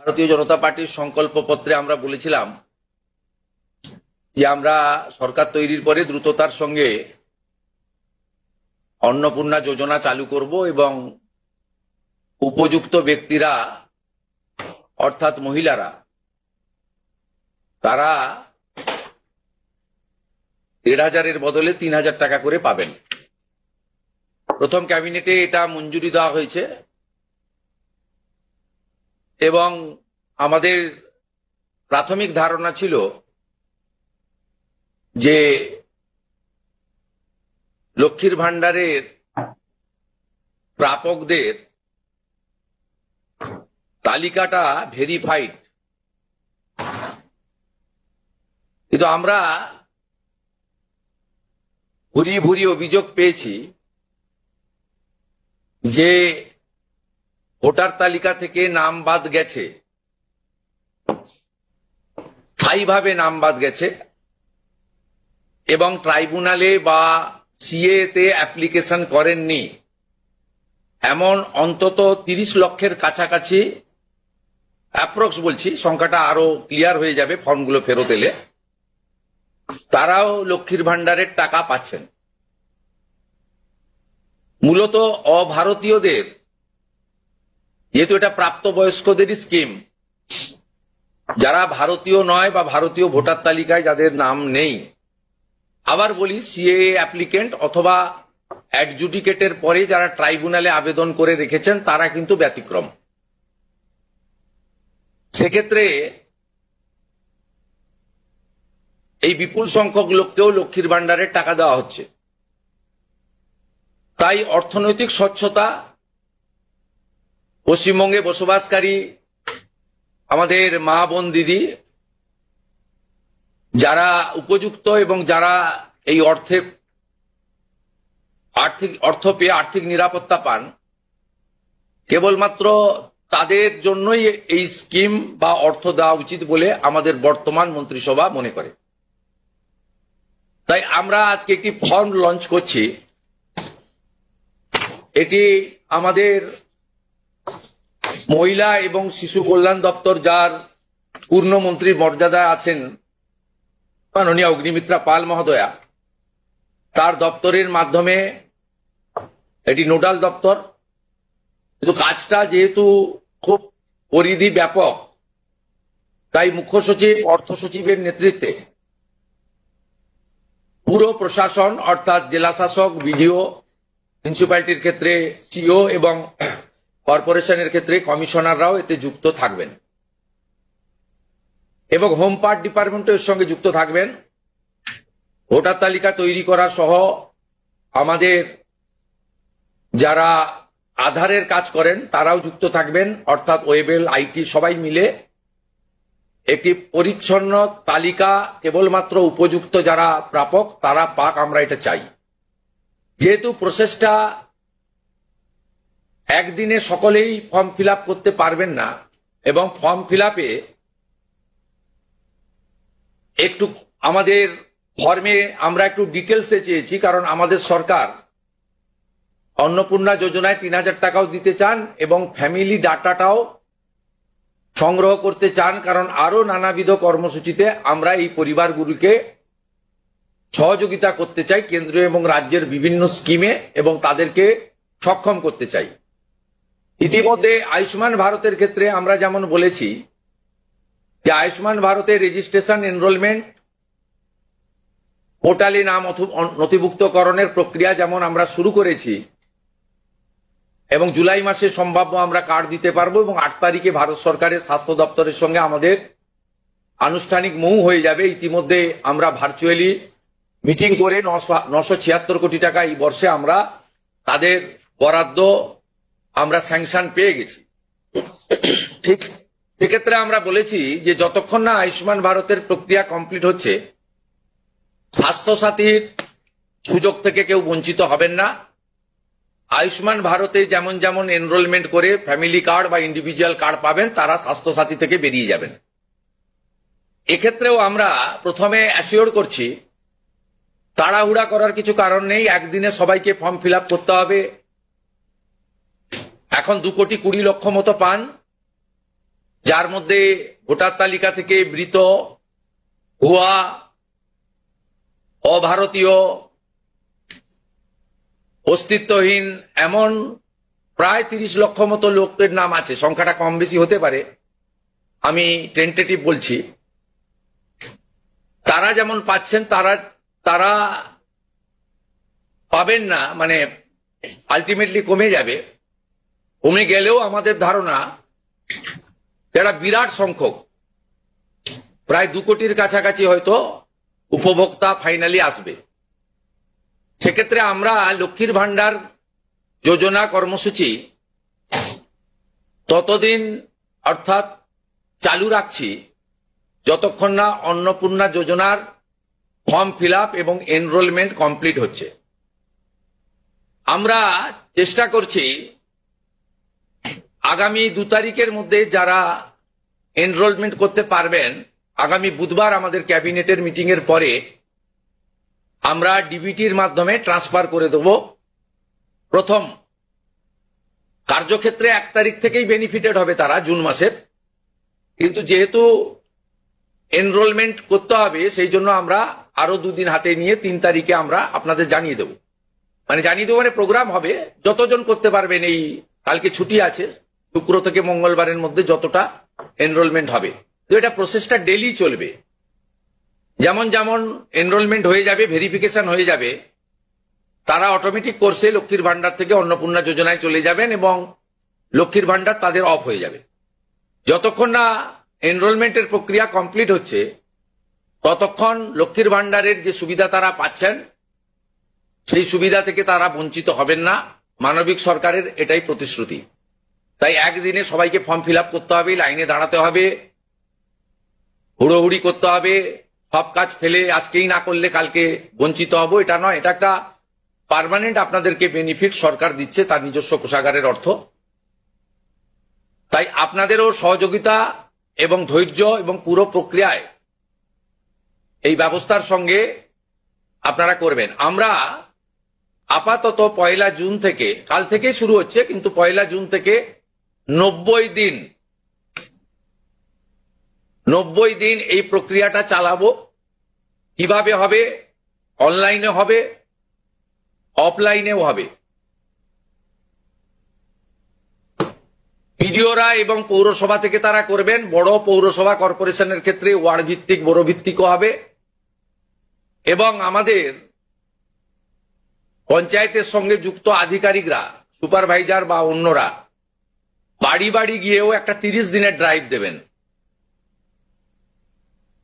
ভারতীয় জনতা পার্টির সংকল্পপত্রে আমরা বলেছিলাম যে আমরা সরকার তৈরির পরে দ্রুততার সঙ্গে অন্নপূর্ণা যোজনা চালু করব এবং উপযুক্ত ব্যক্তিরা অর্থাৎ মহিলারা তারা ১,৫০০-এর বদলে ৩,০০০ টাকা করে পাবেন। প্রথম ক্যাবিনেটে এটা মঞ্জুরি দেওয়া হয়েছে এবং আমাদের প্রাথমিক ধারণা ছিল যে লক্ষ্মীর ভান্ডারের প্রাপকদের তালিকাটা ভেরিফাইড, কিন্তু আমরা ভুরি ভুরি অভিযোগ পেয়েছি যে ভোটার তালিকা থেকে নাম বাদ গেছে, স্থায়ীভাবে নাম বাদ গেছে এবং ট্রাইব্যুনালে বা সিএ তে অ্যাপ্লিকেশন করেননি এমন অন্তত ৩০ লক্ষের কাছাকাছি, অ্যাপ্রক্স বলছি, সংখ্যাটা আরো ক্লিয়ার হয়ে যাবে ফর্মগুলো ফেরত এলে, তারাও লক্ষ্মীর ভান্ডারের টাকা পাচ্ছেন। মূলত অভারতীয়দের, যেহেতু এটা প্রাপ্তবয়স্কদেরই স্কিম, যারা ভারতীয় নয় বা ভারতীয় ভোটার তালিকায় যাদের নাম নেই, আবার বলি সিএএ অ্যাপ্লিকেন্ট অথবা অ্যাডজুডিকেটের পরে যারা ট্রাইব্যুনালে আবেদন করে রেখেছেন তারা কিন্তু ব্যতিক্রম। সেক্ষেত্রে এই বিপুল সংখ্যক লোককেও লক্ষ্মীর ভান্ডারের টাকা দেওয়া হচ্ছে। তাই অর্থনৈতিক স্বচ্ছতা, পশ্চিমবঙ্গে বসবাসকারী আমাদের মা বোন দিদি যারা উপযুক্ত এবং যারা এই অর্থ পেয়ে আর্থিক নিরাপত্তা পান, কেবলমাত্র তাদের জন্যই এই স্কিম বা অর্থ দেওয়া উচিত বলে আমাদের বর্তমান মন্ত্রিসভা মনে করে। তাই আমরা আজকে একটি ফর্ম লঞ্চ করছি। এটি আমাদের মহিলা এবং শিশু কল্যাণ দপ্তর, যার পূর্ণমন্ত্রীর মর্যাদায় আছেন মাননীয় অগ্নিমিত্রা পাল মহোদয়া, তার দপ্তরের মাধ্যমে এটি নোডাল দপ্তর, কিন্তু কাজটা যেহেতু খুব পরিধি ব্যাপক, তাই মুখ্য সচিব, অর্থ সচিবের নেতৃত্বে পুরো প্রশাসন অর্থাৎ জেলা শাসক, বিডিও, মিউনিসিপ্যালিটির ক্ষেত্রে সিও এবং কর্পোরেশনের ক্ষেত্রে কমিশনাররাও এতে যুক্ত থাকবেন এবং হোম পার্ট ডিপার্টমেন্টও এর সঙ্গে যুক্ত থাকবেন। ভোটার তালিকা তৈরি করা সহ আমাদের যারা আধারের কাজ করেন তারাও যুক্ত থাকবেন, অর্থাৎ ওয়েবেল, আইটি সবাই মিলে একটি পরিচ্ছন্ন তালিকা কেবলমাত্র উপযুক্ত যারা প্রাপক তারা পাক, আমরা এটা চাই। যেহেতু প্রসেসটা একদিনে সকলেই ফর্ম ফিল আপ করতে পারবেন না এবং ফর্ম ফিল আপে একটু আমাদের ফর্মে আমরা একটু ডিটেলসে চেয়েছি, কারণ আমাদের সরকার অন্নপূর্ণা যোজনায় ৩,০০০ টাকাও দিতে চান এবং ফ্যামিলি ডাটাটাও সংগ্রহ করতে চান, কারণ আরো নানাবিধ কর্মসূচিতে আমরা এই পরিবারগুলিকে সহযোগিতা করতে চাই কেন্দ্রীয় এবং রাজ্যের বিভিন্ন স্কিমে এবং তাদেরকে সক্ষম করতে চাই। ইতিমধ্যে আয়ুষ্মান ভারতের ক্ষেত্রে আমরা যেমন বলেছি যে আয়ুষ্মান ভারতের রেজিস্ট্রেশন, এনরোলমেন্ট, পোর্টালে নাম নথিভুক্তকরণের প্রক্রিয়া যেমন আমরা শুরু করেছি এবং জুলাই মাসে সম্ভাব্য আমরা কার্ড দিতে পারবো এবং ৮ তারিখে ভারত সরকারের স্বাস্থ্য দপ্তরের সঙ্গে আমাদের আনুষ্ঠানিক মৌ হয়ে যাবে। ইতিমধ্যে আমরা ভার্চুয়ালি মিটিং করে ৯৭৬ কোটি টাকা এই বর্ষে আমরা তাদের বরাদ্দ আমরা স্যাংশন পেয়ে গেছি। ঠিক সেক্ষেত্রে আমরা বলেছি যে যতক্ষণ না আয়ুষ্মান ভারতের প্রক্রিয়া কমপ্লিট হচ্ছে, স্বাস্থ্যসাথীর সুযোগ থেকে কেউ বঞ্চিত হবেন না। আয়ুষ্মান ভারতে যেমন যেমন এনরোলমেন্ট করে ফ্যামিলি কার্ড বা ইন্ডিভিজুয়াল কার্ড পাবেন, তারা স্বাস্থ্যসাথী থেকে বেরিয়ে যাবেন। এক্ষেত্রেও আমরা প্রথমে অ্যাসিওর করছি তাড়াহুড়া করার কিছু কারণ নেই, একদিনে সবাইকে ফর্ম ফিল আপ করতে হবে। এখন 2,20,00,000 মতো পান, যার মধ্যে ভোটার তালিকা থেকে মৃত, ভুয়া, অভারতীয়, অস্তিত্বহীন এমন প্রায় 30 লক্ষ মতো লোকের নাম আছে। সংখ্যাটা কম বেশি হতে পারে, আমি টেন্টেটিভ বলছি। তারা যেমন পাচ্ছেন তারা পাবেন না, মানে আলটিমেটলি কমে যাবে। কমে গেলেও আমাদের ধারণা যারা বিরাট সংখ্যক, প্রায় 2 কোটির কাছাকাছি হয়তো উপভোক্তা ফাইনালি আসবে। সেক্ষেত্রে আমরা লক্ষ্মীর ভান্ডার যোজনা কর্মসূচি ততদিন অর্থাৎ চালু রাখছি যতক্ষণ না অন্নপূর্ণা যোজনার ফর্ম ফিল আপ এবং এনরোলমেন্ট কমপ্লিট হচ্ছে। আমরা চেষ্টা করছি আগামী 2 তারিখের মধ্যে যারা এনরোলমেন্ট করতে পারবেন, আগামী বুধবার আমাদের ক্যাবিনেটের মিটিং এর পরে আমরা ডিবিটির মাধ্যমে ট্রান্সফার করে দেব। প্রথম কার্যক্ষেত্রে 1 তারিখ থেকেই বেনিফিটেড হবে তারা, জুন মাসের। কিন্তু যেহেতু এনরোলমেন্ট করতে হবে, সেই জন্য আমরা আরো 2 দিন হাতে নিয়ে 3 তারিখে আমরা আপনাদের জানিয়ে দেব। মানে প্রোগ্রাম হবে, যতজন করতে পারবেন। এই কালকে ছুটি আছে, শুক্র থেকে মঙ্গলবারের মধ্যে যতটা এনরোলমেন্ট হবে। তো এটা প্রসেসটা ডেলি চলবে। যেমন যেমন এনরোলমেন্ট হয়ে যাবে, ভেরিফিকেশন হয়ে যাবে, তারা অটোমেটিক কোর্সে লক্ষ্মীর ভান্ডার থেকে অন্নপূর্ণা যোজনায় চলে যাবেন এবং লক্ষ্মীর ভান্ডার তাদের অফ হয়ে যাবে। যতক্ষণ না এনরোলমেন্টের প্রক্রিয়া কমপ্লিট হচ্ছে ততক্ষণ লক্ষ্মীর ভান্ডারের যে সুবিধা তারা পাচ্ছেন সেই সুবিধা থেকে তারা বঞ্চিত হবেন না। মানবিক সরকারের এটাই প্রতিশ্রুতি। তাই একদিনে সবাইকে ফর্ম ফিল আপ করতে হবে, লাইনে দাঁড়াতে হবে, হুড়োহুড়ি করতে হবে, সব কাজ ফেলে আজকেই না করলে কালকে বঞ্চিত হব, এটা নয়। এটা একটা পার্মানেন্ট আপনাদেরকে বেনিফিট সরকার দিচ্ছে তার নিজস্ব কোষাগারের অর্থ। তাই আপনাদেরও সহযোগিতা এবং ধৈর্য এবং পুরো প্রক্রিয়ায় এই ব্যবস্থার সঙ্গে আপনারা করবেন। আমরা আপাতত 1 জুন থেকে, কাল থেকে শুরু হচ্ছে, কিন্তু 1 জুন থেকে 90 দিন এই প্রক্রিয়াটা চালাবো। কিভাবে হবে? অনলাইনে হবে, অফলাইনেও হবে। বিডিওরা এবং পৌরসভা থেকে তারা করবেন। বড় পৌরসভা কর্পোরেশনের ক্ষেত্রে ওয়ার্ড ভিত্তিক, বড় ভিত্তিকও হবে। এবং আমাদের পঞ্চায়েতের সঙ্গে যুক্ত আধিকারিকরা, সুপারভাইজার বা অন্যরা বাড়ি বাড়ি গিয়েও একটা 30 দিনের ড্রাইভ দেবেন।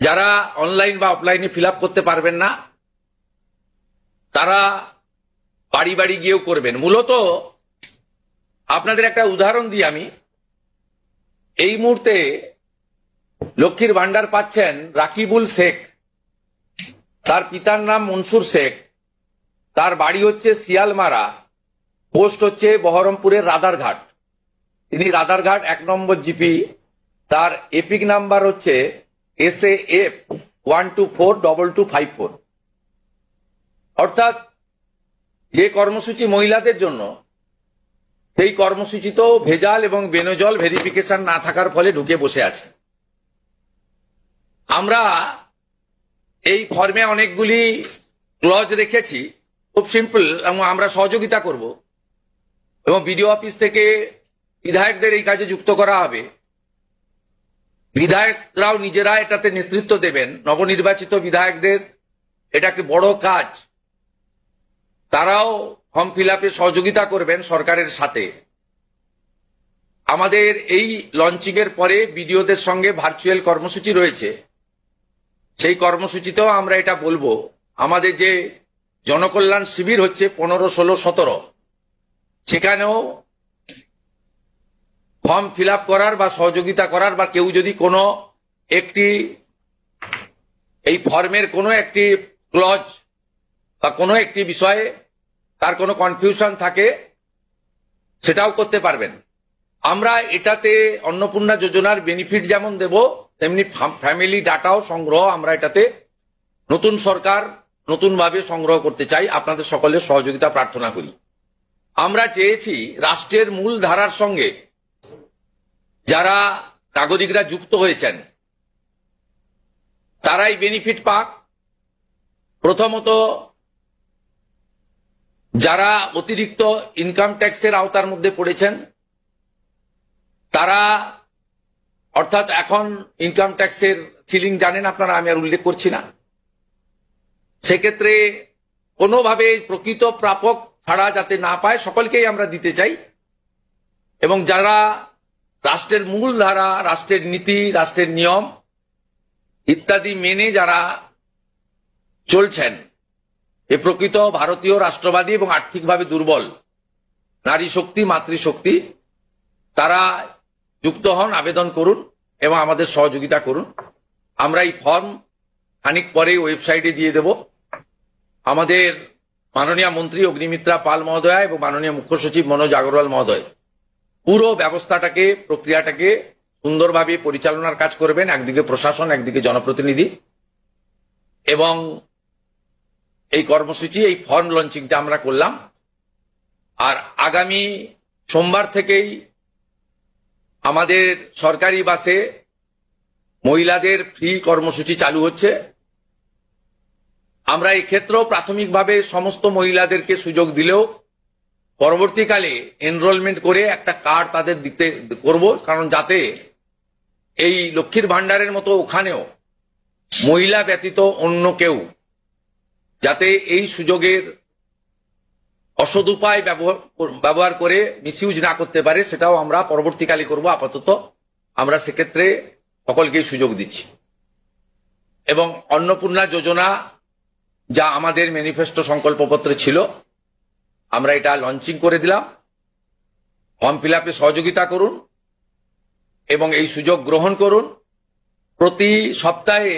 যারা অনলাইন বা অফলাইনে ফিল আপ করতে পারবেন না তারা বাড়ি বাড়ি গিয়েও করবেন। মূলত আপনাদের একটা উদাহরণ দিই আমি। এই মুহূর্তে লক্ষ্মীর ভান্ডার পাচ্ছেন রাকিবুল শেখ, তার পিতার নাম মনসুর শেখ, তার বাড়ি হচ্ছে শিয়ালমারা, পোস্ট হচ্ছে বহরমপুরের রাদারঘাট। তিনি রাদারঘাট 1 নম্বর জিপি, তার এপিক নাম্বার হচ্ছে SAF 1242254। অর্থাৎ যে কর্মসূচি মহিলাদের জন্য, সেই কর্মসূচিতেও ভেজাল এবং বেনজল ভেরিফিকেশন না থাকার ফলে ঢুকে বসে আছে। আমরা এই ফর্মে অনেকগুলি ক্লজ রেখেছি, খুব সিম্পল, এবং আমরা সহযোগিতা করব এবং বিডিও অফিস থেকে বিধায়কদের এই কাজে যুক্ত করা হবে। বিধায়করাও নিজেরা এটাতে নেতৃত্ব দেবেন। নবনির্বাচিত বিধায়কদের এটা একটি বড় কাজ, তারাও ফর্ম ফিল আপে সহযোগিতা করবেন সরকারের সাথে। আমাদের এই লঞ্চিং এর পরে বিডিওদের সঙ্গে ভার্চুয়াল কর্মসূচি রয়েছে, সেই কর্মসূচিতেও আমরা এটা বলবো। আমাদের যে জনকল্যাণ শিবির হচ্ছে 15, 16, 17, সেখানেও ফর্ম ফিল আপ করার বা সহযোগিতা করার, বা কেউ যদি কোনো একটি এই ফর্মের কোনো একটি ক্লজ বা কোনো একটি বিষয়ে তার কোনো কনফিউশন থাকে, সেটাও করতে পারবেন। আমরা এটাতে অন্নপূর্ণা যোজনার বেনিফিট যেমন দেব, তেমনি ফ্যামিলি ডাটাও সংগ্রহ আমরা এটাতে নতুন সরকার নতুনভাবে সংগ্রহ করতে চাই। আপনাদের সকলের সহযোগিতা প্রার্থনা করি। আমরা চেয়েছি রাষ্ট্রের মূল ধারার সঙ্গে যারা নাগরিকরা যুক্ত হয়েছেন তারাই বেনিফিট পাক। প্রথমত, যারা অতিরিক্ত ইনকাম ট্যাক্সের আওতার মধ্যে পড়েছেন তারা, অর্থাৎ এখন ইনকাম ট্যাক্সের সিলিং জানেন আপনারা, আমি আর উল্লেখ করছি না, সেক্ষেত্রে কোনোভাবে প্রকৃত প্রাপক ছাড়া যাতে না পায় সকলকেই আমরা দিতে চাই। এবং যারা রাষ্ট্রের মূল ধারা, রাষ্ট্রের নীতি, রাষ্ট্রের নিয়ম ইত্যাদি মেনে যারা চলছেন, এ প্রকৃত ভারতীয় রাষ্ট্রবাদী এবং আর্থিকভাবে দুর্বল নারী শক্তি, মাতৃশক্তি, তারা যুক্ত হন, আবেদন করুন এবং আমাদের সহযোগিতা করুন। আমরা এই ফর্ম খানিক পরে ওয়েবসাইটে দিয়ে দেব। আমাদের মাননীয় মন্ত্রী অগ্নিমিত্রা পাল মহোদয়া এবং মাননীয় মুখ্য সচিব মনোজ আগরওয়াল মহোদয় পুরো ব্যবস্থাটাকে, প্রক্রিয়াটাকে সুন্দরভাবে পরিচালনার কাজ করবেন। একদিকে প্রশাসন, একদিকে জনপ্রতিনিধি। এবং এই কর্মসূচি, এই ফর্ম লঞ্চিংটা আমরা করলাম। আর আগামী সোমবার থেকেই আমাদের সরকারি বাসে মহিলাদের ফ্রি কর্মসূচি চালু হচ্ছে। আমরা এই ক্ষেত্রেও প্রাথমিকভাবে সমস্ত মহিলাদেরকে সুযোগ দিলেও পরবর্তীকালে এনরোলমেন্ট করে একটা কার্ড তাদের দিতে করব, কারণ যাতে এই লক্ষ্মীর ভান্ডারের মতো ওখানেও মহিলা ব্যতীত অন্য কেউ যাতে এই সুযোগের অসদুপায় ব্যবহার করে মিসইউজ না করতে পারে, সেটাও আমরা পরবর্তীকালে করব। আপাতত আমরা সেক্ষেত্রে সকলকেই সুযোগ দিচ্ছি। এবং অন্নপূর্ণা যোজনা, যা আমাদের ম্যানিফেস্টো সংকল্পপত্রে ছিল, আমরা এটা লঞ্চিং করে দিলাম। ফর্ম ফিল আপে সহযোগিতা করুন এবং এই সুযোগ গ্রহণ করুন। প্রতি সপ্তাহে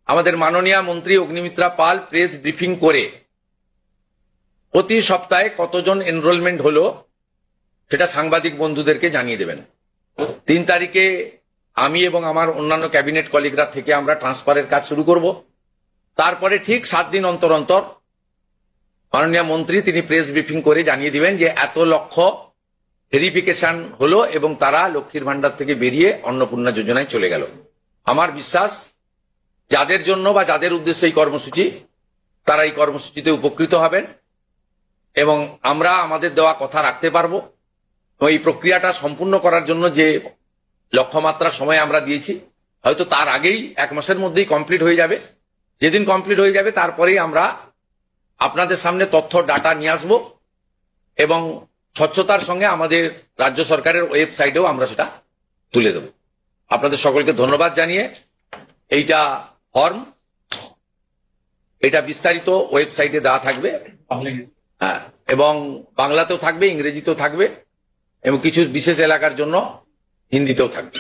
আমাদের মাননীয় মন্ত্রী অগ্নিমিত্রা পাল প্রেস ব্রিফিং করে প্রতি সপ্তাহে কতজন এনরোলমেন্ট হলো সেটা সাংবাদিক বন্ধুদেরকে জানিয়ে দেবেন। 3 তারিখে আমি এবং আমার অন্যান্য ক্যাবিনেট কলিগরা থেকে আমরা ট্রান্সফারের কাজ শুরু করব। তারপরে ঠিক 7 দিন অন্তর অন্তর মাননীয় মন্ত্রী তিনি প্রেস ব্রিফিং করে জানিয়ে দিবেন যে এত লক্ষ ভেরিফিকেশন হলো এবং তারা লক্ষ্মীর ভান্ডার থেকে বেরিয়ে অন্নপূর্ণা যোজনায় চলে গেল। আমার বিশ্বাস যাদের জন্য বা যাদের উদ্দেশ্যে এই কর্মসূচি, তারা এই কর্মসূচিতে উপকৃত হবেন এবং আমরা আমাদের দেওয়া কথা রাখতে পারবো। এই প্রক্রিয়াটা সম্পূর্ণ করার জন্য যে লক্ষ্যমাত্রা সময় আমরা দিয়েছি, হয়তো তার আগেই 1 মাসের মধ্যেই কমপ্লিট হয়ে যাবে। যেদিন কমপ্লিট হয়ে যাবে তারপরেই আমরা আপনাদের সামনে তথ্য ডাটা নিয়ে আসবো এবং স্বচ্ছতার সঙ্গে আমাদের রাজ্য সরকারের ওয়েবসাইটেও আমরা সেটা তুলে দেব। আপনাদের সকলকে ধন্যবাদ জানিয়ে এইটা ফর্ম, এটা বিস্তারিত ওয়েবসাইটে দেওয়া থাকবে। হ্যাঁ, এবং বাংলাতেও থাকবে, ইংরেজিতেও থাকবে এবং কিছু বিশেষ এলাকার জন্য হিন্দিতেও থাকবে।